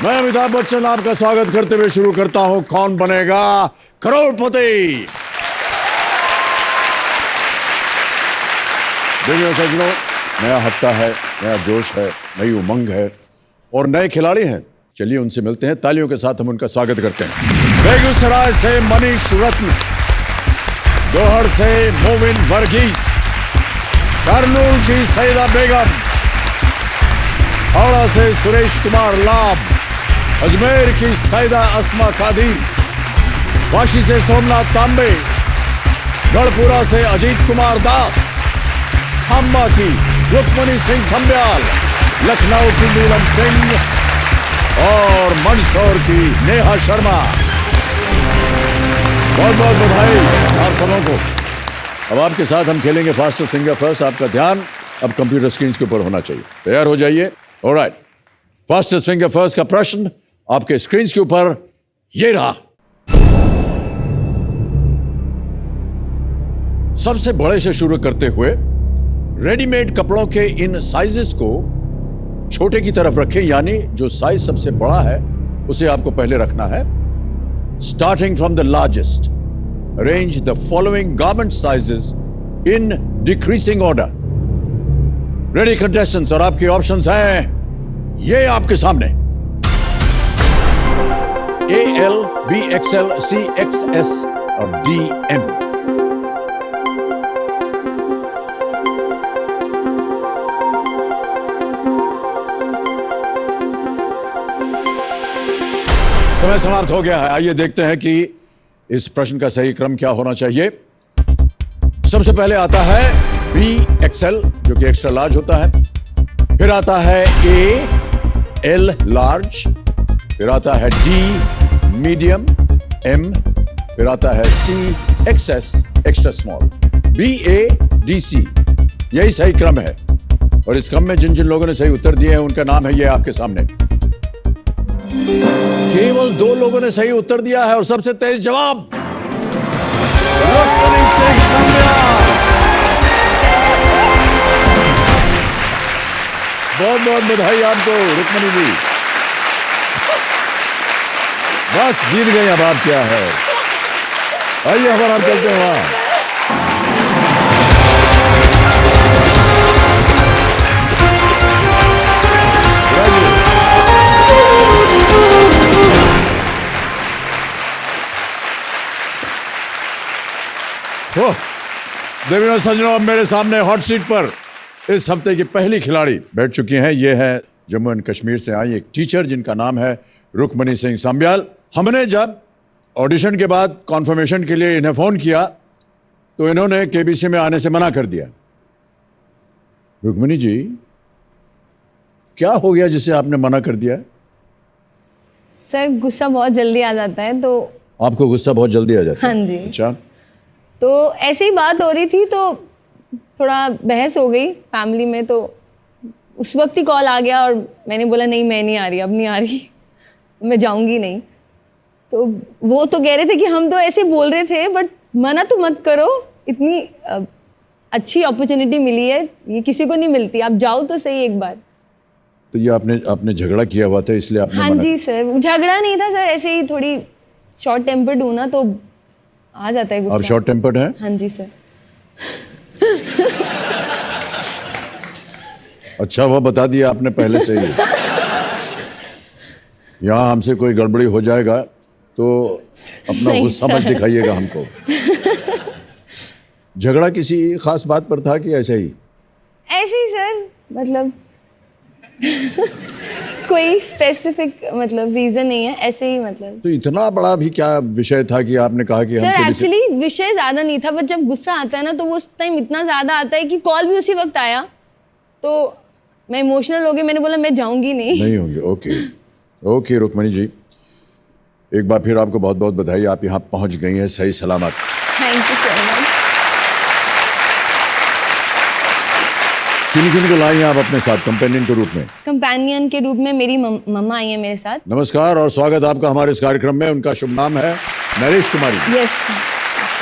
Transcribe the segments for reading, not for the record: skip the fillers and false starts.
मैं अमिताभ बच्चन आपका स्वागत करते हुए शुरू करता हूं कौन बनेगा करोड़पति। देखिए सज्जनों, नया हफ्ता है, नया जोश है, नई उमंग है और नए खिलाड़ी हैं। चलिए उनसे मिलते हैं, तालियों के साथ हम उनका स्वागत करते हैं। बेगूसराय से मनीष रत्न, दोहर से मोविन वर्गीस, कर्नूल की सईदा बेगम, हावड़ा से सुरेश कुमार लाभ, अजमेर की सईदा अस्मा कादिर, वाशी से सोमनाथ तांबे, गढ़पुरा से अजीत कुमार दास, सांबा की रुक्मणी सिंह संब्याल, लखनऊ की नीलम सिंह और मंदसौर की नेहा शर्मा। बहुत बहुत बधाई आप सबों को। अब आपके साथ हम खेलेंगे फास्टेस्ट फिंगर फर्स्ट। आपका ध्यान अब कंप्यूटर स्क्रीन के ऊपर होना चाहिए। तैयार हो जाइए। ऑलराइट, फास्टेस्ट फिंगर फर्स्ट का प्रश्न आपके स्क्रीन के ऊपर ये रहा। सबसे बड़े से शुरू करते हुए रेडीमेड कपड़ों के इन साइजेस को छोटे की तरफ रखें, यानी जो साइज सबसे बड़ा है उसे आपको पहले रखना है। Starting from the largest, arrange the following garment sizes in decreasing order. Ready contestants, और आपके ऑप्शंस हैं ये आपके सामने। AL, BXL, CXS और DM। समय समाप्त हो गया है। आइए देखते हैं कि इस प्रश्न का सही क्रम क्या होना चाहिए। सबसे पहले आता है BXL, जो कि एक्स्ट्रा लार्ज होता है। फिर आता है AL लार्ज, फिर आता है D मीडियम, M, फिर आता है CXS एक्स्ट्रा स्मॉल, BADC। यही सही क्रम है और इस क्रम में जिन जिन लोगों ने सही उत्तर दिए हैं उनका नाम है ये आपके सामने। केवल 2 लोगों ने सही उत्तर दिया है और सबसे तेज जवाब रुक्मणी सिंह संब्याल। बहुत बहुत बधाई आपको रुक्मणी जी। बस जीत गई। अब आप क्या है, आइए हमारा आप चलते हैं वहां। देवियों सज्जनों, अब मेरे सामने हॉट सीट पर इस हफ्ते की पहली खिलाड़ी बैठ चुकी हैं। ये है जम्मू एंड कश्मीर से आई एक टीचर जिनका नाम है रुक्मणी सिंह संब्याल। हमने जब ऑडिशन के बाद कॉन्फर्मेशन के लिए इन्हें फोन किया तो इन्होंने केबीसी में आने से मना कर दिया। रुक्मणी जी, क्या हो गया जिसे आपने मना कर दिया? सर, गुस्सा बहुत जल्दी आ जाता है। तो आपको गुस्सा बहुत जल्दी आ जाता है? हाँ जी। अच्छा, तो ऐसे ही बात हो रही थी तो थोड़ा बहस हो गई फैमिली में, तो उस वक्त ही कॉल आ गया और मैंने बोला नहीं, मैं नहीं आ रही, अब नहीं आ रही, मैं जाऊंगी नहीं। तो वो तो कह रहे थे कि हम तो ऐसे बोल रहे थे, बट मना तो मत करो, इतनी अच्छी अपॉर्चुनिटी मिली है, ये किसी को नहीं मिलती, आप जाओ तो सही एक बार। तो ये आपने झगड़ा किया हुआ था इसलिए आपने हाँ जी सर, झगड़ा नहीं था सर, ऐसे ही थोड़ी शॉर्ट टेम्पर्ड हूँ ना, तो आ जाता है गुस्सा। और शॉर्ट टेम्पर्ड है? हाँ जी सर। अच्छा, वो बता दिया आपने पहले से ही। यहाँ हमसे कोई गड़बड़ी हो जाएगा तो अपना गुस्सा मत दिखाइएगा हमको। झगड़ा किसी खास बात पर था कि ऐसे ही? ऐसे ही सर, मतलब कोई स्पेसिफिक मतलब रीजन नहीं है, ऐसे ही मतलब। तो इतना बड़ा भी क्या विषय था कि आपने कहा कि सर एक्चुअली विषय ज्यादा नहीं था, बट जब गुस्सा आता है ना तो वो उस टाइम इतना ज्यादा आता है कि कॉल भी उसी वक्त आया तो मैं इमोशनल हो गई, मैंने बोला मैं जाऊंगी नहीं होंगे। ओके रुक्मणी जी, एक बार फिर आपको बहुत बहुत बधाई, आप यहाँ पहुंच गई हैं सही सलामत। Thank you so much. किन को लाई हैं आप अपने साथ कंपेनियन के रूप में? कंपेनियन के रूप में मेरी मम्मा आई है मेरे साथ। नमस्कार और स्वागत आपका हमारे इस कार्यक्रम में। उनका शुभ नाम है नरेश कुमारी। यस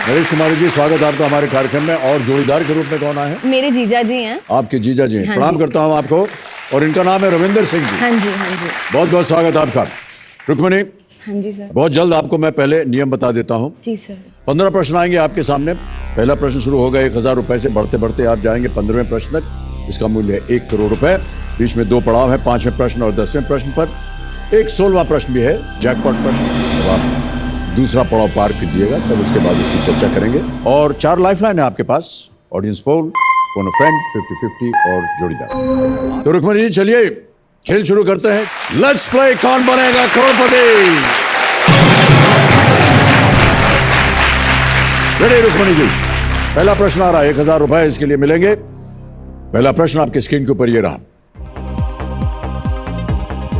नरेश कुमारी जी, स्वागत आपका हमारे कार्यक्रम में। और जोड़ीदार के रूप में कौन आए हैं? मेरे जीजा जी हैं। आपके जीजा जी हैं। हाँ प्रणाम जी। करता हूँ आपको। और इनका नाम है रविंदर सिंह जी। हाँ जी, हाँ जी। बहुत बहुत स्वागत आपका। रुक्मणी, हाँ जी सर। बहुत जल्द आपको मैं पहले नियम बता देता हूँ। जी सर। 15 प्रश्न आएंगे आपके सामने। पहला प्रश्न शुरू होगा 1000 रुपए से, बढ़ते बढ़ते आप जाएंगे 15वें प्रश्न तक। इसका मूल्य है 1 करोड़ रुपए। बीच में 2 पड़ाव है, 5वें प्रश्न और 10वें प्रश्न पर। एक 16वां प्रश्न भी है, जैकपॉट प्रश्न। तो आप दूसरा पड़ाव पार कीजिएगा, तब उसके बाद उसकी चर्चा करेंगे। और 4 लाइफलाइन है आपके पास, audience poll, phone a friend, 50-50 और जोड़ीदार। तो रुक्मणी जी, चलिए खेल शुरू करते हैं। लेट्स प्ले कौन बनेगा करोड़पति। रेडी रुक्मणी जी, पहला प्रश्न आ रहा है, 1000 रुपए इसके लिए मिलेंगे। पहला प्रश्न आपके स्क्रीन के ऊपर ये रहा।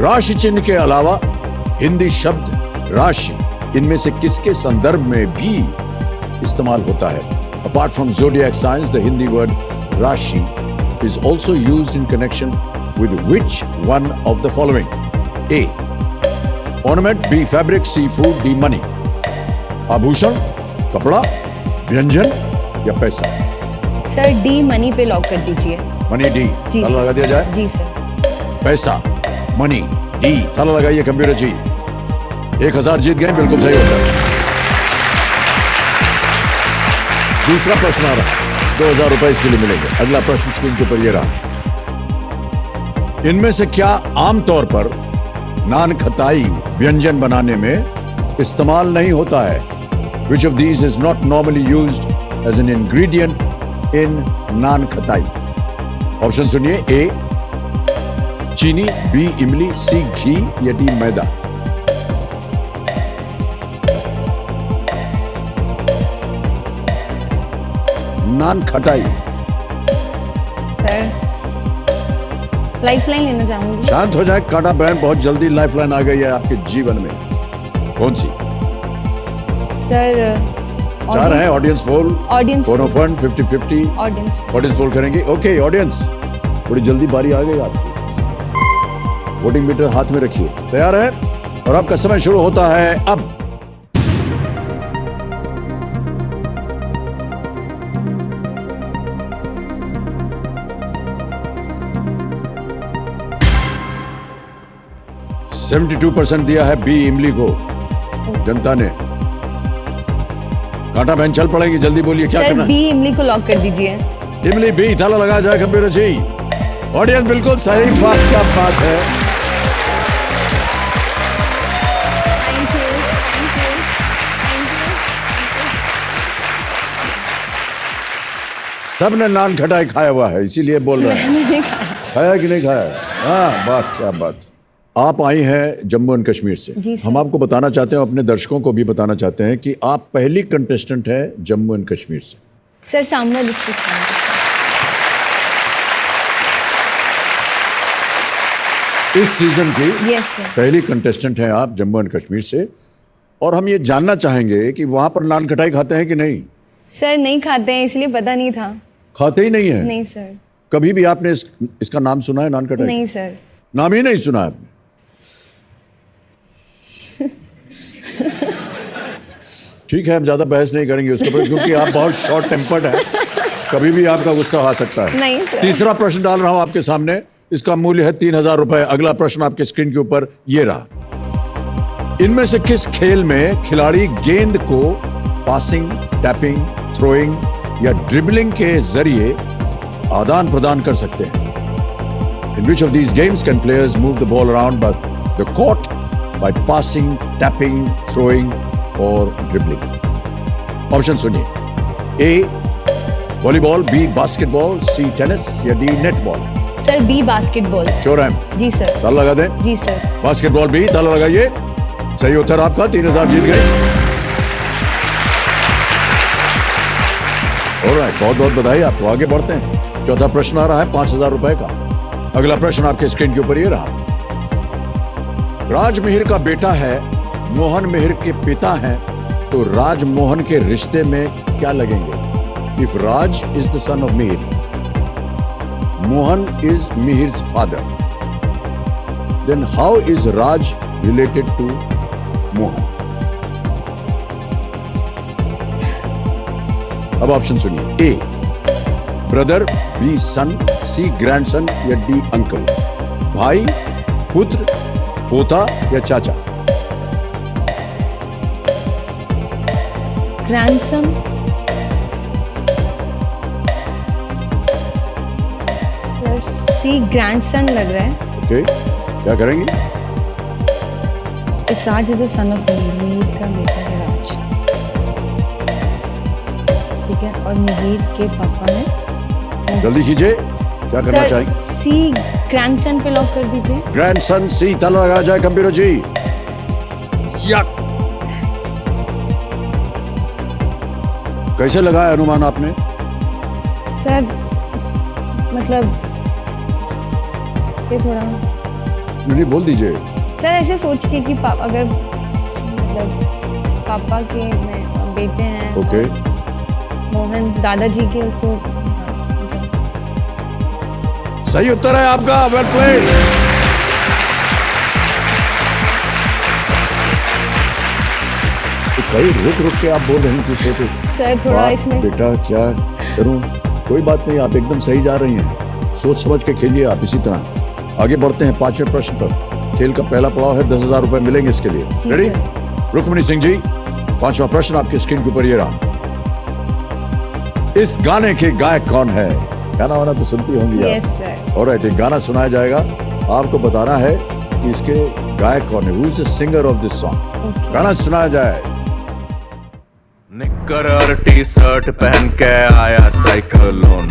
राशि चिन्ह के अलावा हिंदी शब्द राशि इनमें से किसके संदर्भ में भी इस्तेमाल होता है? Apart from zodiac signs, the Hindi word राशि is also used in connection with which one of the following? A. Ornament, B. Fabric, C. Food, D. Money. आभूषण, कपड़ा, व्यंजन या पैसा? सर डी मनी पे लॉक कर दीजिए। Money, D. जी ताला सर। लगा दिया जाए। जी सर। पैसा, मनी, डी। ताला लगाइए कंप्यूटर जी। 1000 जीत गए, बिल्कुल सही होता है। दूसरा प्रश्न आ रहा है, 2000 रुपए इसके लिए मिलेंगे। अगला प्रश्न स्क्रीन के ऊपर ये रहा। इनमें से क्या आमतौर पर नान खटाई व्यंजन बनाने में इस्तेमाल नहीं होता है? Which of these is not normally used as an ingredient in नान खटाई? ऑप्शन सुनिए। ए चीनी, बी इमली, सी घी या डी मैदा? नान खटाई। सर लाइफलाइन लेना चाहूंगी। शांत हो जाए कांटा बहन, बहुत जल्दी लाइफलाइन आ गई है आपके जीवन में। कौन सी? सर चार हैं, audience poll, audience phone friend, 50-50 audience. Audience poll करेंगे। ओके ऑडियंस, थोड़ी जल्दी बारी आ गई आपकी। वोटिंग मीटर हाथ में रखिए, तैयार है? और आपका समय शुरू होता है अब। Okay. 72% दिया है बी इमली को जनता ने। कांटा बहन चल पड़ेगी, जल्दी बोलिए क्या सर करना है? बी इमली को लॉक कर दीजिए। इमली बी, ताला लगाया जाए कंप्यूटर जी। ऑडियंस बिल्कुल सही बात, क्या बात है। Thank you, thank you, thank you. सबने नान खटाई खाया हुआ है, इसीलिए बोल रहे हैं। मैंने खाया। खाया कि नहीं खाया? हाँ, बात क्या बात। आप आई हैं जम्मू एंड कश्मीर से। जी सर। हम आपको बताना चाहते हैं, अपने दर्शकों को भी बताना चाहते हैं कि आप पहली कंटेस्टेंट हैं जम्मू एंड कश्मीर से। सर सामना डिस्ट्रिक्ट से। इस सीजन की यस सर। पहली कंटेस्टेंट हैं आप जम्मू एंड कश्मीर से। और हम ये जानना चाहेंगे कि वहां पर नान खटाई खाते हैं कि नहीं? सर नहीं खाते हैं, इसलिए पता नहीं था। खाते ही नहीं है? नहीं सर। कभी भी आपने इसका नाम सुना है नान खटाई? नहीं सर। नाम ही नहीं सुना आपने? ठीक है, हम ज्यादा बहस नहीं करेंगे उसके ऊपर, क्योंकि आप बहुत शॉर्ट टेम्पर्ड हैं, कभी भी आपका गुस्सा आ सकता है। नहीं सर। तीसरा प्रश्न डाल रहा हूं आपके सामने, इसका मूल्य है 3000 रुपए। अगला प्रश्न आपके स्क्रीन के ऊपर ये रहा। इनमें से किस खेल में खिलाड़ी गेंद को पासिंग, टैपिंग, थ्रोइंग या ड्रिबलिंग के जरिए आदान प्रदान कर सकते हैं? In which of these games can players move the ball around the court by passing, tapping, throwing or dribbling? Option सुनिए। A volleyball, B basketball, C tennis या D netball? Sir B basketball. Sure हैं? जी sir. ताला लगा दें? जी sir. Basketball B, ताला लगाइए। सही उत्तर आपका, 3000 जीत गए। ऑलराइट, बहुत बहुत बधाई आपको। आगे बढ़ते हैं। चौथा प्रश्न आ रहा है 5000 रुपए का। अगला प्रश्न आपके स्क्रीन के ऊपर ये रहा। राज मिहिर का बेटा है, मोहन मिहिर के पिता हैं, तो राज मोहन के रिश्ते में क्या लगेंगे? If Raj is the son of Mihir, Mohan is Mihir's father, then how is Raj related to Mohan? अब ऑप्शन सुनिए। A brother, B son, C grandson या डी अंकल? भाई, पुत्र, पोता या चाचा? ग्रैंडसन। सर सी ग्रैंडसन लग रहा है। ओके, क्या करेंगी? If Raj is the son of Mihir का बेटा है राज, ठीक है, और मिहिर के पापा हैं। जल्दी कीजिए, क्या करना सर चाहेंगे? सी ग्रैंडसन पे लॉक कर दीजिए। ग्रैंडसन सी, ताला लगा जाए कंप्यूटर जी। यक। कैसे लगाया अनुमान आपने? सर मतलब से थोड़ा, नहीं बोल दीजिए। सर ऐसे सोच के कि अगर मतलब पापा के मैं बेटे हैं, ओके, मोहन दादाजी के, तो सही उत्तर है आपका, वेल प्लेड। कई रुक रुक के आप बोल रही थी, सोचो सर थोड़ा इसमें। बेटा क्या करूं? कोई बात नहीं, आप एकदम सही जा रही हैं। सोच समझ के खेलिए आप इसी तरह। आगे बढ़ते हैं 5वें प्रश्न पर। खेल का पहला पड़ाव है, 10,000 रुपए मिलेंगे इसके लिए। रेडी? रुक्मिणी सिंह जी, 5वां प्रश्न आपके स्क्रीन के ऊपर ये रहा। इस गाने के गायक कौन है? गाना वाना तो सुनती होंगी आप। Yes sir. ऑलराइट, एक गाना सुनाया जाएगा, आपको बताना है कि इसके गायक कौन है। Who is the singer of this song? गाना सुनाया जाए। निक्कर और टी शर्ट पहन के आया साइक्लोन।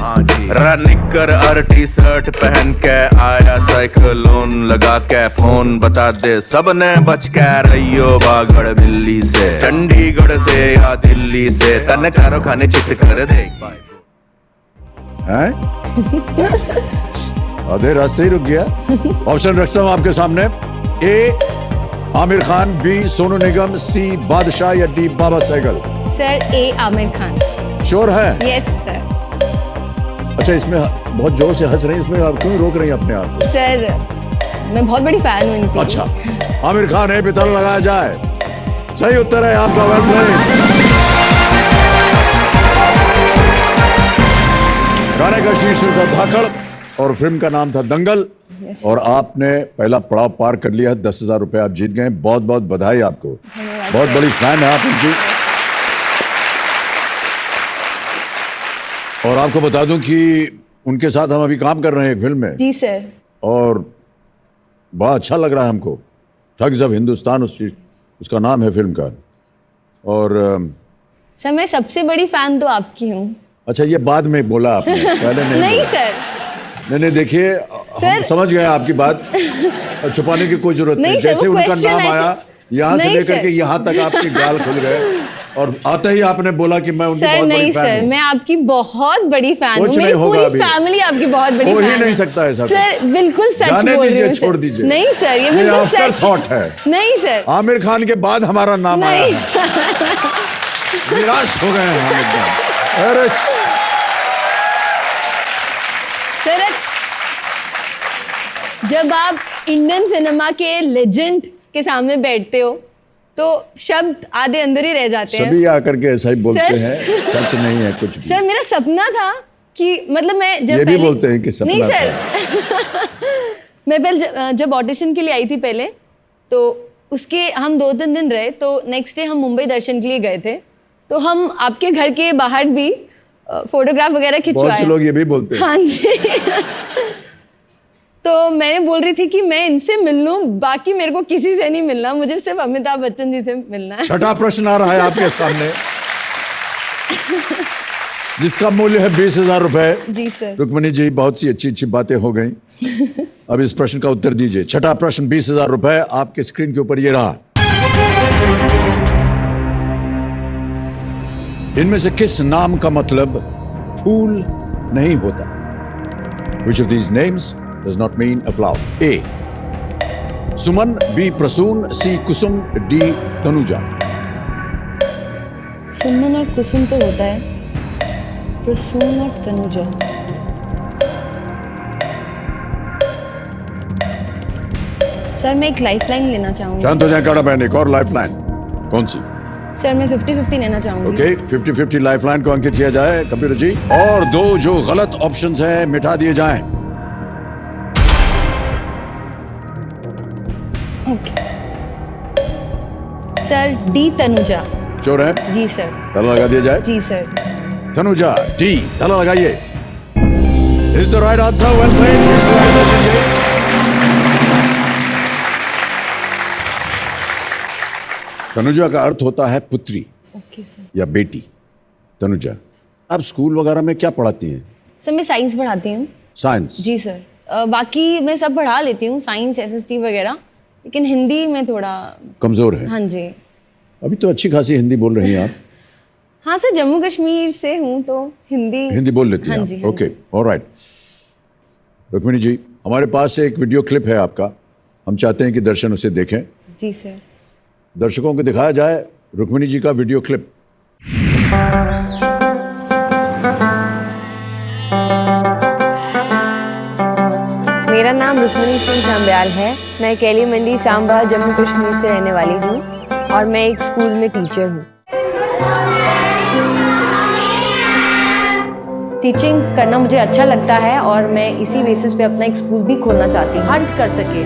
निक्कर और टी शर्ट पहन के आया साइक्लोन। लगा के फोन बता दे सबने बच के रहियो बागड़ बिल्ली से। चंडीगढ़ से या दिल्ली से तने चारों खाने चित कर दे। हैं? आधे रास्ते ही रुक गया। ऑप्शन रखता हूं आपके सामने। ए आमिर खान, बी सोनू निगम, सी बादशाह या डी बाबा सहगल? सर ए आमिर खान। श्योर है? Yes sir. अच्छा, इसमें बहुत जोर से हंस रही हैं, इसमें आप क्यों रोक रही हैं अपने आप को? सर मैं बहुत बड़ी फैन हूँ इनकी। अच्छा, आमिर खान है, पितल लगाया जाए। सही उत्तर है आपका, वेल प्लेड। गाने का शीर्षक था धाकड़ और फिल्म का नाम था दंगल। Yes. और आपने पहला पड़ाव पार कर लिया है, 10,000 रुपए आप जीत गए। बहुत बहुत बधाई आपको, बहुत बड़ी फैन है आप उनकी। और आपको बता दूं कि उनके साथ हम अभी काम कर रहे हैं एक फिल्म में। जी सर। और बड़ा अच्छा लग रहा है हमको। ठग्स ऑफ हिंदुस्तान उसका नाम है फिल्म का। और सर मैं सबसे बड़ी फैन तो आपकी हूँ। अच्छा, ये बाद में बोला आपने, पहले नहीं नहीं बोला। सर। नहीं देखिए, हम समझ गए आपकी बात, छुपाने की कोई जरूरत नहीं। जैसे उनका नाम आया, यहाँ से लेकर के यहाँ तक आपके गाल खुल गए और आते ही आपने बोला कि मैं उनकी बहुत बड़ी फैन हूं। मैं आपकी बहुत बड़ी फैन हूँ। मेरी पूरी फैमिली आपकी बहुत बड़ी फैन है। हो ही नहीं सकता ऐसा। सर बिल्कुल सच बोल रही हूँ। छोड़ दीजिए। नहीं सर, ये बिल्कुल सच थॉट है। नहीं सर, आमिर खान के बाद हमारा नाम आया। निराश हो गए हम एकदम। अरे सर, जब आप इंडियन सिनेमा के लेजेंड के सामने बैठते हो तो शब्द आधे अंदर ही रह जाते हैं। सभी आकर के ऐसा ही बोलते हैं, सच नहीं है कुछ भी। सर मेरा सपना था कि मतलब मैं जब ये भी बोलते हैं कि सपना नहीं सर मैं पहले जब ऑडिशन के लिए आई थी पहले, तो उसके हम 2-3 दिन रहे, तो नेक्स्ट डे हम मुंबई दर्शन के लिए गए थे। तो हम आपके घर के बाहर भी फोटोग्राफ वगैरह खिंचवाए। बहुत से लोग ये भी बोलते हैं। हाँ जी तो मैंने बोल रही थी कि मैं इनसे मिल लूं, बाकी मेरे को किसी से नहीं मिलना, मुझे सिर्फ अमिताभ बच्चन जी से मिलना है। छठा प्रश्न आ रहा है आपके सामने, जिसका मूल्य है 20,000 रुपए। जी सर। रुक्मिणी जी, बहुत सी अच्छी अच्छी बातें हो गई। अब इस प्रश्न का उत्तर दीजिए। छठा प्रश्न, 20,000 रुपए आपके स्क्रीन के ऊपर ये रहा। इनमें से किस नाम का मतलब फूल नहीं होता? Which of these names does not mean a flower? A. Suman, B. Prasoon, C. Kusum, D. Tanuja. सुमन और कुसुम तो होता है, प्रसून और तनुजा। सर मैं एक लाइफलाइन लेना चाहूंगी। शांत हो जाए, काड़ा बहन। एक और लाइफलाइन कौन सी? सर मैं 50-50 लेना चाहूंगी। ओके, 50-50 लाइफलाइन को अंकित किया जाए कंप्यूटर जी, और 2 जो गलत ऑप्शंस हैं मिटा दिए जाएं। Okay sir, D Tanuja. Sure है? जी सर। ताला लगा दिया जाए? जी सर। तनुजा डी, ताला लगाइए। Is the right answer, well played. Tanuja का अर्थ होता है पुत्री ओके सर। या बेटी। तनुजा, आप स्कूल वगैरह में क्या पढ़ाती हैं? सर मैं साइंस पढ़ाती हूँ। साइंस? जी सर। बाकी मैं सब पढ़ा लेती हूँ, साइंस, एसएसटी वगैरह, लेकिन हिंदी में थोड़ा कमजोर है। हाँ जी। अभी तो अच्छी खासी हिंदी बोल रही हैं आप। हाँ सर, जम्मू कश्मीर से हूँ तो हिंदी बोल लेती हैं हाँ आप? जी, हाँ ओके, ऑलराइट। रुक्मिणी जी, हमारे पास एक वीडियो क्लिप है आपका, हम चाहते हैं कि दर्शन उसे देखें। जी सर। दर्शकों को दिखाया जाए रुक्मिणी जी का वीडियो क्लिप। मेरा नाम रुक्मिणी सिंह सांब्याल है। मैं कैली मंडी सांबा जम्मू कश्मीर से रहने वाली हूँ और मैं एक स्कूल में टीचर हूँ। टीचिंग करना मुझे अच्छा लगता है और मैं इसी बेसिस पे अपना एक स्कूल भी खोलना चाहती हूँ। हंट कर सके,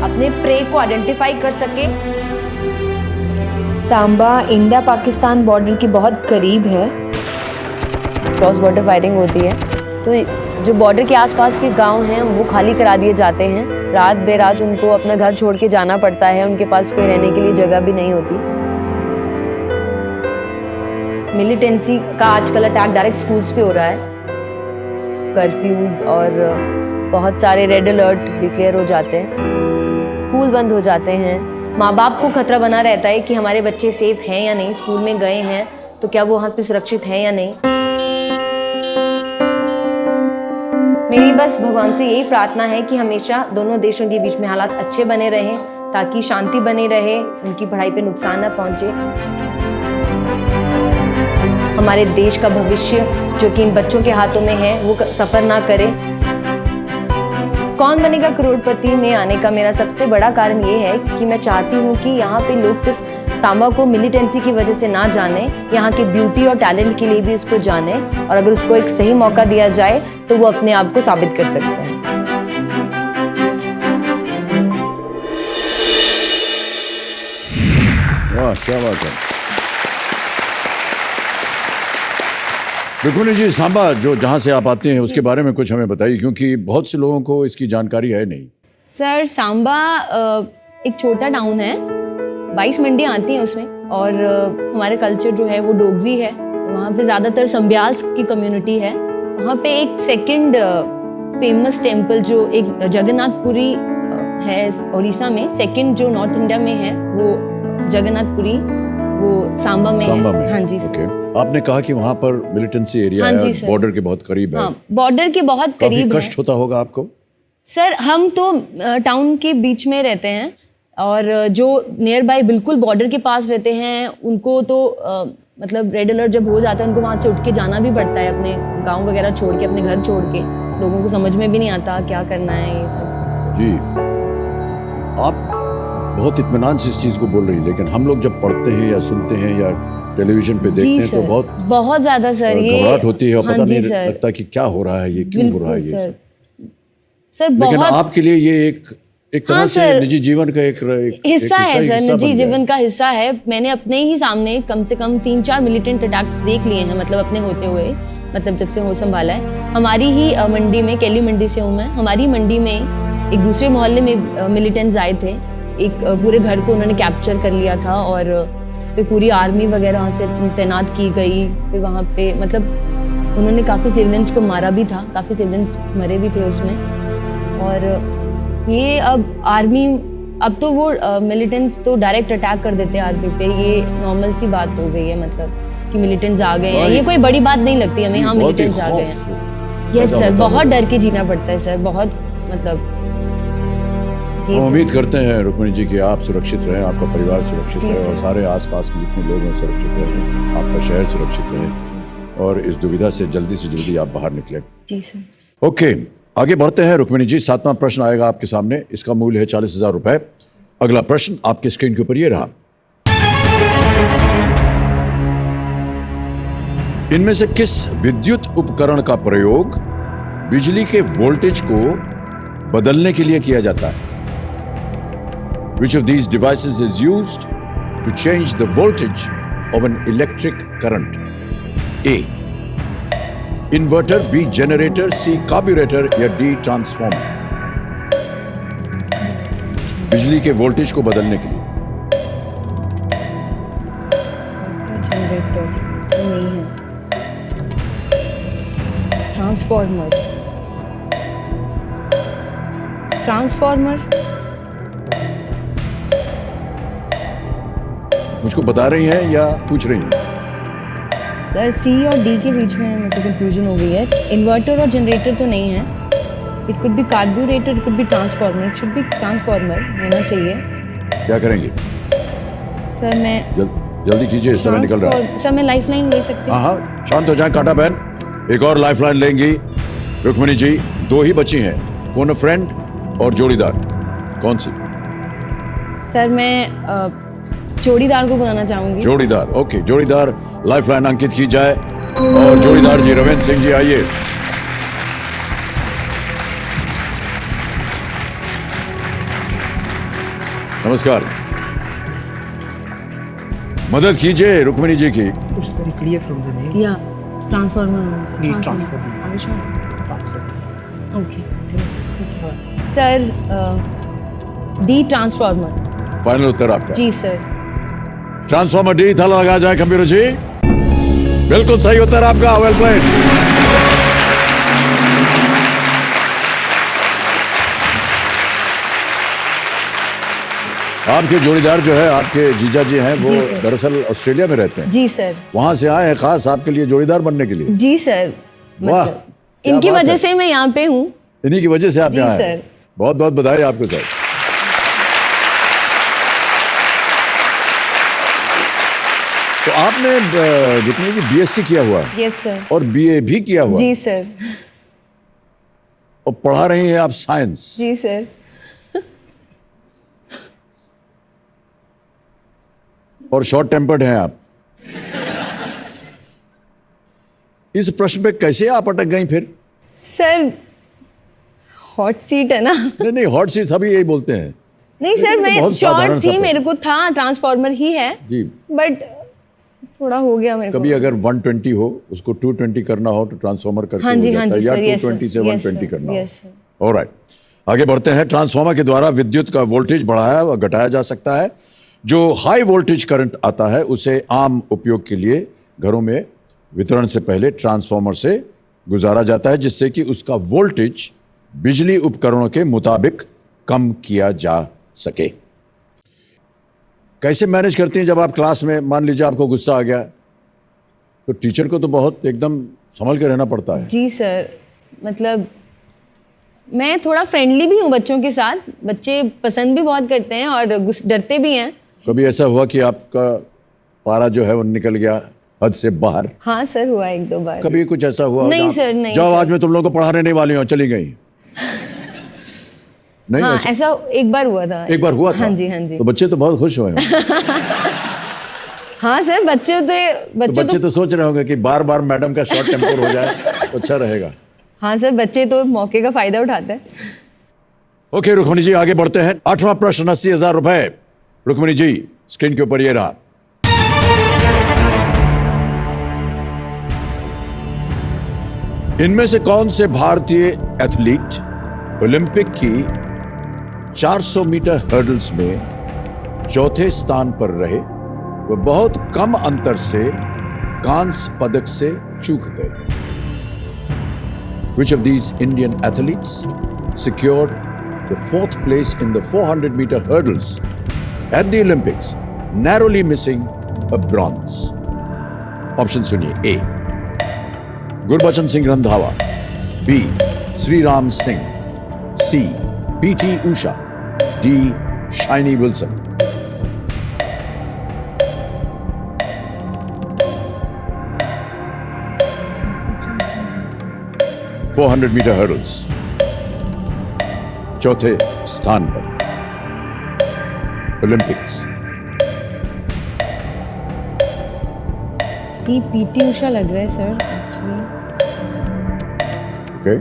अपने प्रे को आइडेंटिफाई कर सके। सांबा इंडिया पाकिस्तान बॉर्डर के बहुत करीब है। क्रॉस बॉर्डर फायरिंग होती है तो जो बॉर्डर के आसपास के गांव हैं वो खाली करा दिए जाते हैं। रात बेरात उनको अपना घर छोड़ के जाना पड़ता है, उनके पास कोई रहने के लिए जगह भी नहीं होती। मिलिटेंसी का आजकल अटैक डायरेक्ट स्कूल्स पे हो रहा है। कर्फ्यूज और बहुत सारे रेड अलर्ट डिक्लेयर हो जाते हैं, स्कूल बंद हो जाते हैं। माँ बाप को खतरा बना रहता है कि हमारे बच्चे सेफ हैं या नहीं, स्कूल में गए हैं तो क्या वो वहाँ पे सुरक्षित हैं या नहीं। मेरी बस भगवान से यही प्रार्थना है कि हमेशा दोनों देशों के बीच में हालात अच्छे बने रहें ताकि शांति बनी रहे, उनकी पढ़ाई पे नुकसान ना पहुंचे। हमारे देश का भविष्य जो कि इन बच्चों के हाथों में है वो सफर ना करे। कौन बनेगा करोड़पति में आने का मेरा सबसे बड़ा कारण ये है कि मैं चाहती हूँ कि यहाँ पे लोग सिर्फ सांबा को मिलिटेंसी की वजह से ना जाने, यहाँ के ब्यूटी और टैलेंट के लिए भी उसको जाने और अगर उसको एक सही मौका दिया जाए तो वो अपने आप को साबित कर सकता है। वाह, क्या बात है। रुक्मिणी जी, सांबा जो जहाँ से आप आते हैं उसके बारे में कुछ हमें बताइए, क्योंकि बहुत से लोगों को इसकी जानकारी है नहीं। सर सांबा एक छोटा टाउन है, 22 मंडियाँ आती हैं उसमें और हमारे कल्चर जो है वो डोगरी है। वहाँ पे ज़्यादातर संब्याल की कम्युनिटी है। वहाँ पे एक सेकंड फेमस टेम्पल जो एक जगन्नाथपुरी है उड़ीसा में, सेकंड जो नॉर्थ इंडिया में है वो जगन्नाथपुरी, वो सांबा में है। हाँ जी ओके। आपने कहा कि वहाँ पर मिलिटेंसी एरिया है, बॉर्डर के बहुत करीब है। हाँ, बॉर्डर के बहुत करीब है। कष्ट होता होगा आपको? सर हम तो टाउन के बीच में रहते हैं और जो नियर बाय बिल्कुल बॉर्डर के पास रहते हैं उनको तो मतलब रेड अलर्ट जब हो जाता है उनको वहाँ से उठ के जाना भी पड़ता है, अपने गांव वगैरह छोड़ के, अपने घर छोड़ के। लोगों को समझ में भी नहीं आता क्या करना है ये सब। जी, आप बहुत इत्मीनान से इस चीज़ को बोल रही है, लेकिन हम लोग जब पढ़ते हैं या सुनते हैं या टेलीविजन पे देखते हैं तो बहुत ज़्यादा सर ये घबराहट होती है और हाँ पता नहीं लगता कि क्या हो रहा है, ये क्यों हो रहा है ये सब। सर लेकिन आपके लिए ये एक तरह से निजी जीवन का एक हिस्सा है सर, निजी जीवन का हिस्सा है। मैंने अपने ही सामने कम से कम 3-4 मिलिटेंट अटैक्स देख लिए हैं, मतलब अपने होते हुए, मतलब जब से हो संभाला है। हमारी ही मंडी में, कैली मंडी से हूँ मैं, हमारी मंडी में एक दूसरे मोहल्ले में मिलिटेंट्स आए थे। एक पूरे घर को उन्होंने कैप्चर कर लिया था और फिर पूरी आर्मी वगैरह वहाँ से तैनात की गई। फिर वहाँ पे मतलब उन्होंने काफ़ी सिविलियंस को मारा भी था, काफ़ी सिविलियंस मरे भी थे उसमें। और ये अब आर्मी, अब तो वो मिलिटेंट्स तो डायरेक्ट अटैक कर देते हैं आर्मी पे, ये नॉर्मल सी बात हो गई है, मतलब कि मिलिटेंट्स आ गए हैं, ये कोई बड़ी बात नहीं लगती हमें। हाँ, मिलिटेंट्स आ गए हैं। यस सर, बहुत डर के जीना पड़ता है सर, बहुत मतलब। हम उम्मीद करते हैं रुक्मिणी जी कि आप सुरक्षित रहें, आपका परिवार सुरक्षित रहे और सारे आसपास के जितने लोग हैं सुरक्षित रहें, आपका शहर सुरक्षित रहे और इस दुविधा से जल्दी आप बाहर निकले। जी सर। ओके, आगे बढ़ते हैं रुक्मिणी जी। 7वां प्रश्न आएगा आपके सामने, इसका मूल्य है 40,000 रुपए। अगला प्रश्न आपके स्क्रीन के ऊपर ये रहा। इनमें से किस विद्युत उपकरण का प्रयोग बिजली के वोल्टेज को बदलने के लिए किया जाता है? Which of these devices is used to change the voltage of an electric current? A. Inverter, B. Generator, C. Carburetor या D. Transformer? बिजली के वोल्टेज को बदलने के लिए जनरेटर तो नहीं है, ट्रांसफॉर्मर मुझको बता रही हैं या पूछ रही हैं? सर सी और डी के बीच में मेरे को कंफ्यूजन हो गई है। इन्वर्टर और जनरेटर तो नहीं है, it could be carburettor, it could be transformer, it should be transformer होना चाहिए। क्या करेंगे? सर मैं जल्दी कीजिए, समय निकल रहा है। सर मैं लाइफलाइन ले सकती हूँ? हाँ, शांत हो जाए कांटा बहन। एक और लाइफलाइन लेंगी रुक्मिणी जी। 2 ही बची हैं, फोन अ फ्रेंड और जोड़ीदार। कौन सी? सर मैं जोड़ीदार को बुलाना चाहूंगी। जोड़ीदार, ओके। जोड़ीदार लाइफलाइन अंकित की जाए। और जोड़ीदार जी रविंद्र सिंह जी आइए। नमस्कार, मदद कीजिए रुक्मिणी जी की। It's very clear from the name. या ट्रांसफॉर्मर होना चाहिए। Need transformer. Transformer. Okay sir, D transformer. Final उत्तर आपका? जी सर। Transformer D. थाला लगा जाए खंबीर जी। बिल्कुल सही उत्तर आपका, वेल प्लेड। आपके जोड़ीदार जो है, आपके जीजा जी हैं, वो जी सर। दरअसल ऑस्ट्रेलिया में रहते हैं। जी सर। वहां से आए हैं खास आपके लिए जोड़ीदार बनने के लिए। जी सर। वाह, क्या इनकी बात वजह है। से मैं यहाँ पे हूँ। इन्हीं की वजह से आप जी यहाँ आए। सर। बहुत बहुत बधाई आपको सर। तो आपने जितनी भी बीएससी किया हुआ है यस सर। और बीए भी किया हुआ है, जी सर। और पढ़ा रही हैं आप साइंस। जी सर। और शॉर्ट टेम्पर्ड हैं आप। इस प्रश्न पे कैसे आप अटक गई फिर? सर हॉट सीट है ना। नहीं, हॉट सीट सभी यही बोलते हैं। नहीं सर, ये तो मैं बहुत साधारण शॉर्ट सा थी, है। मेरे को था ट्रांसफॉर्मर ही है जी। बट थोड़ा हो गया मेरे को। कभी अगर 120 हो, उसको 220 करना हो तो ट्रांसफॉर्मर करके हाँ जी, हो हाँ जाता है, जी या सर, yes 220 से sir, yes 120 sir, करना yes sir. हो। ऑलराइट, आगे बढ़ते हैं। ट्रांसफॉर्मर के द्वारा विद्युत का वोल्टेज बढ़ाया व घटाया जा सकता है। जो हाई वोल्टेज करंट आता है उसे आम उपयोग के लिए घरों में वितरण से पहले ट्रांसफॉर्मर से गुजारा जाता है, जिससे कि उसका वोल्टेज बिजली उपकरणों के मुताबिक कम किया जा सके। कैसे मैनेज करती हैं जब आप क्लास में, मान लीजिए आपको गुस्सा आ गया, तो टीचर को तो बहुत एकदम संभल के रहना पड़ता है। जी सर, मतलब मैं थोड़ा फ्रेंडली भी हूँ बच्चों के साथ, बच्चे पसंद भी बहुत करते हैं और डरते भी हैं। कभी ऐसा हुआ कि आपका पारा जो है वो निकल गया हद से बाहर? हाँ सर, हुआ 1-2 बार। कभी कुछ ऐसा हुआ? नहीं जहाँ- सर, नहीं जाओ सर। आज मैं तुम लोगों को पढ़ाने नहीं वाली हूँ, चली गई। नहीं, हाँ ऐसा एक बार हुआ था। एक बार हुआ था? हाँ जी, हाँ जी। तो बच्चे तो बहुत खुश हुए होंगे। हाँ सर, बच्चे बच्चे तो सोच रहे होंगे कि बार बार मैडम का शॉर्ट टेम्पर हो जाए तो अच्छा रहेगा। हाँ सर, बच्चे तो मौके का फायदा उठाते हैं। ओके रुक्मिणी जी, आगे बढ़ते हैं। 8वां प्रश्न, 80,000 रुपए। रुक्मिणी जी, स्क्रीन के ऊपर ये रहा। इनमें से कौन से भारतीय एथलीट ओलंपिक की 400 मीटर हर्डल्स में चौथे स्थान पर रहे व बहुत कम अंतर से कांस्य पदक से चूक गए? Which of these Indian athletes secured the 4th place in the 400 meter hurdles at the Olympics, narrowly missing a bronze? Option सुनिए। A. Gurbachan Singh Randhawa, B. Shriram Singh, C. P.T. Usha, D. Shiny Wilson. $400 metre hurdles चौथे स्थान पर Olympics. सी PT Usha लग रहा है sir actually. Okay,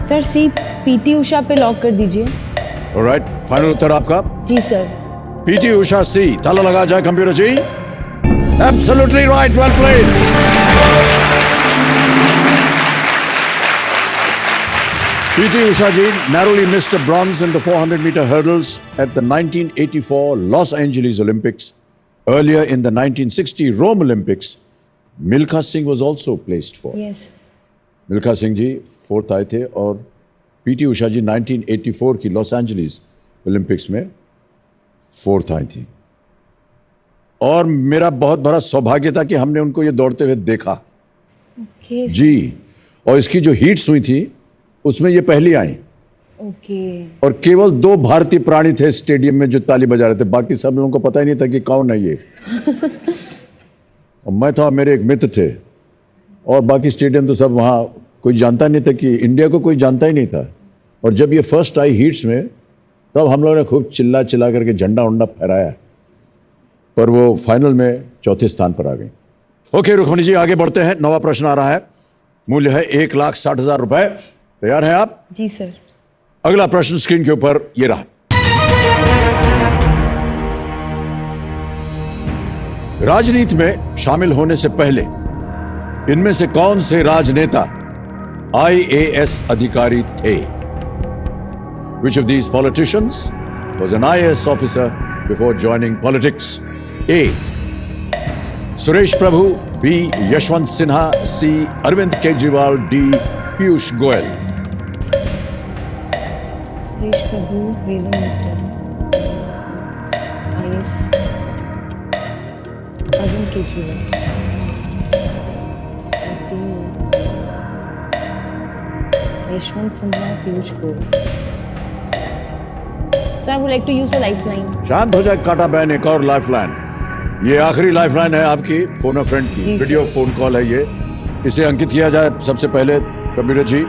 sir C PT Usha पे lock कर दीजिए। ऑलराइट, फाइनल उत्तर आपका जी सर। PT Usha C. ताला लगा जाए computer ji. Absolutely right, well played. PT Usha ji narrowly missed a bronze in the 400-meter hurdles at the 1984 Los Angeles Olympics. Earlier in the 1960 Rome Olympics, Milkha Singh was also placed fourth. Yes. Milkha Singh ji fourth आए थे और PT Usha ji 1984 की Los Angeles Olympics में fourth आई थी। और मेरा बहुत बड़ा सौभाग्य था कि हमने उनको ये दौड़ते हुए देखा ओके जी। और इसकी जो हीट्स हुई थी उसमें ये पहली आई ओके। और केवल 2 भारतीय प्राणी थे स्टेडियम में जो ताली बजा रहे थे, बाकी सब लोगों को पता ही नहीं था कि कौन है ये। और मैं था, मेरे एक मित्र थे और बाकी स्टेडियम तो सब वहाँ कोई जानता नहीं था, कि इंडिया को कोई जानता ही नहीं था। और जब ये फर्स्ट आई हीट्स में तब हम लोगों ने खूब चिल्ला चिल्ला करके झंडा उंडा फहराया, पर वो फाइनल में चौथे स्थान पर आ गई। ओके रुक्मणी जी, आगे बढ़ते हैं। 9वां प्रश्न आ रहा है, मूल्य है 1,60,000 रुपए। तैयार हैं आप? जी सर। अगला प्रश्न स्क्रीन के ऊपर ये रहा। राजनीति में शामिल होने से पहले इनमें से कौन से राजनेता IAS अधिकारी थे? Which of these politicians was an IAS officer before joining politics? A. Suresh Prabhu, B. Yashwant Sinha, C. Arvind Kejriwal, D. Piyush Goyal. Suresh Prabhu, railway minister, IAS, Arvind Kejriwal, Yashwant Sinha, Piyush Goyal. Sir, I would like to use a lifeline. शांत हो जाए काटा बहन, एक और लाइफलाइन। ये आखिरी लाइफलाइन है आपकी फोन अ फ्रेंड की, जी वीडियो सर। फोन कॉल है ये। इसे अंकित किया जाए सबसे पहले कंप्यूटर जी,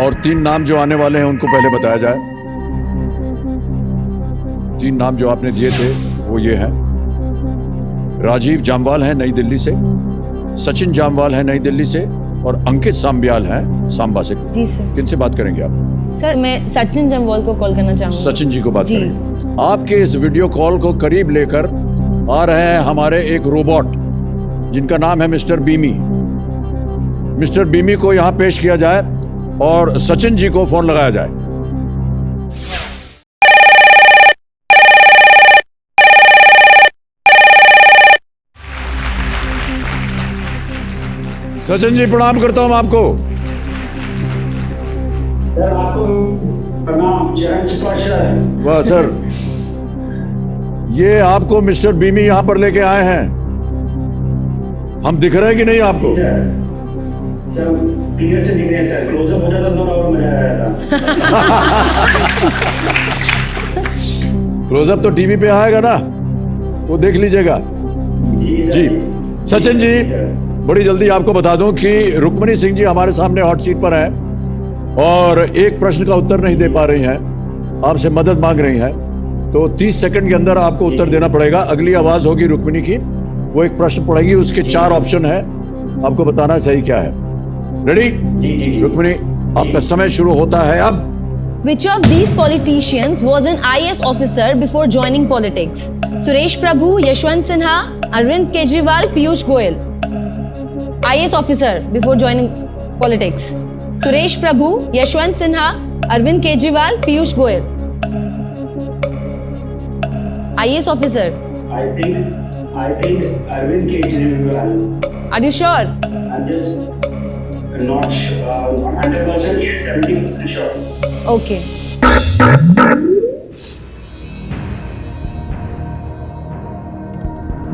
और 3 नाम जो आने वाले हैं उनको पहले बताया जाए। 3 नाम जो आपने दिए थे वो ये हैं। राजीव जामवाल है नई दिल्ली से, सचिन जामवाल है नई दिल्ली से, और अंकित सांबियाल है सांबा से। जी सर। किनसे बात करेंगे आप? सर, मैं सचिन जमवाल को कॉल करना चाहूंगा। सचिन जी को बात जी। करेंगे। आपके इस वीडियो कॉल को करीब लेकर आ रहे हैं हमारे एक रोबोट जिनका नाम है मिस्टर बीमी। मिस्टर बीमी को यहां पेश किया जाए और सचिन जी को फोन लगाया जाए। सचिन जी प्रणाम करता हूं आपको। सर आपको प्रणाम, चरण स्पर्श है। वाह सर, ये आपको मिस्टर बीमी यहां पर लेके आए हैं। हम दिख रहे हैं कि नहीं आपको? सर क्लियर से दिख रहे हैं सर, क्लोजअप हो जाता तो और मजा आ जाता। क्लोजअप तो टीवी पे आएगा ना, वो देख लीजिएगा। जी सचिन जी, बड़ी जल्दी आपको बता दूं कि रुक्मणी सिंह जी हमारे सामने हॉट सीट पर हैं और एक प्रश्न का उत्तर नहीं दे पा रही हैं, आपसे मदद मांग रही हैं। तो 30 सेकंड के अंदर आपको उत्तर देना पड़ेगा। अगली आवाज होगी रुक्मणी की, वो एक प्रश्न पढ़ेगी, उसके 4 ऑप्शन है, आपको बताना सही क्या है। रेडी? रुक्मणी, आपका समय शुरू होता है अब। Which of these politicians was an IAS officer before joining politics? Suresh Prabhu, Yashwant Sinha, Arvind Kejriwal, Piyush Goyal. IAS officer before joining politics. Suresh Prabhu, Yashwant Sinha, Arvind Kejriwal, Piyush Goyal. IAS officer. I think Arvind Kejriwal. Are you sure? I'm just not sure, 100% 70% sure. Okay.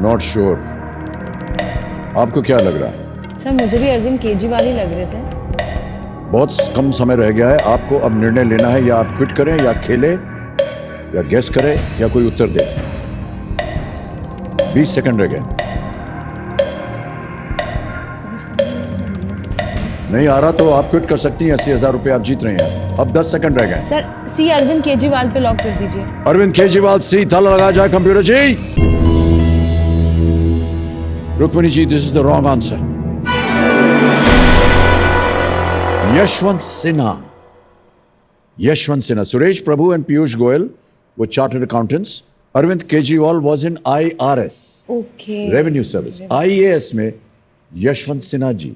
Not sure. आपको क्या लग रहा है? Sir, मुझे भी अरविंद केजरीवाल ही लग रहे थे। बहुत कम समय रह गया है, आपको अब निर्णय लेना है, या आप क्विट करें या खेलें या गेस करें या कोई उत्तर दे। 20 सेकंड रह गए। नहीं आ रहा तो आप क्विट कर सकती हैं, 80,000 रुपए आप जीत रहे हैं। अब 10 सेकंड रह गए। सर, सी अरविंद केजरीवाल पे लॉक कर दीजिए। अरविंद केजरीवाल सी, ताला लगा जाए computer ji. Rukmani ji, this is the wrong answer. Yashwant Sinha Yashwant Sinha. Suresh Prabhu and Piyush Goyal were chartered accountants. Arvind Kejriwal was in IRS, Okay. Revenue Service. IAS में यशवंत सिन्हा जी,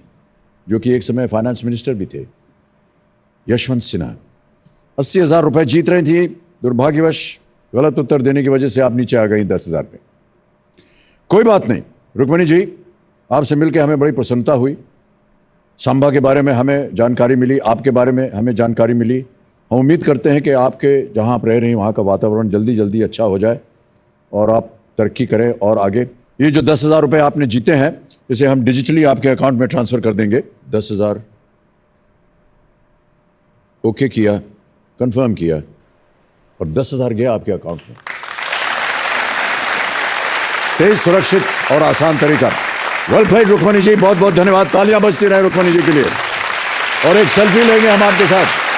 जो कि एक समय फाइनेंस मिनिस्टर भी थे. यशवंत सिन्हा 80,000 रुपए जीत रही थी. दुर्भाग्यवश गलत उत्तर देने की वजह से आप नीचे आ गई 10,000 पे. कोई बात नहीं. रुक्मिणी जी, आपसे मिलकर हमें बड़ी प्रसन्नता हुई. सांबा के बारे में हमें जानकारी मिली, आपके बारे में हमें जानकारी मिली. हम उम्मीद करते हैं कि आपके जहां आप रह रही हैं वहां का वातावरण जल्दी जल्दी अच्छा हो जाए और आप तरक्की करें और आगे. ये जो 10,000 रुपये आपने जीते हैं, इसे हम डिजिटली आपके अकाउंट में ट्रांसफर कर देंगे. 10,000 ओके किया, कंफर्म किया और 10,000 गया आपके अकाउंट में. तेज, सुरक्षित और आसान तरीका. वेल प्लेड रुक्मिणी जी, बहुत बहुत धन्यवाद. तालियां बजती रहे रुक्मिणी जी के लिए. और एक सेल्फी लेंगे हम आपके साथ.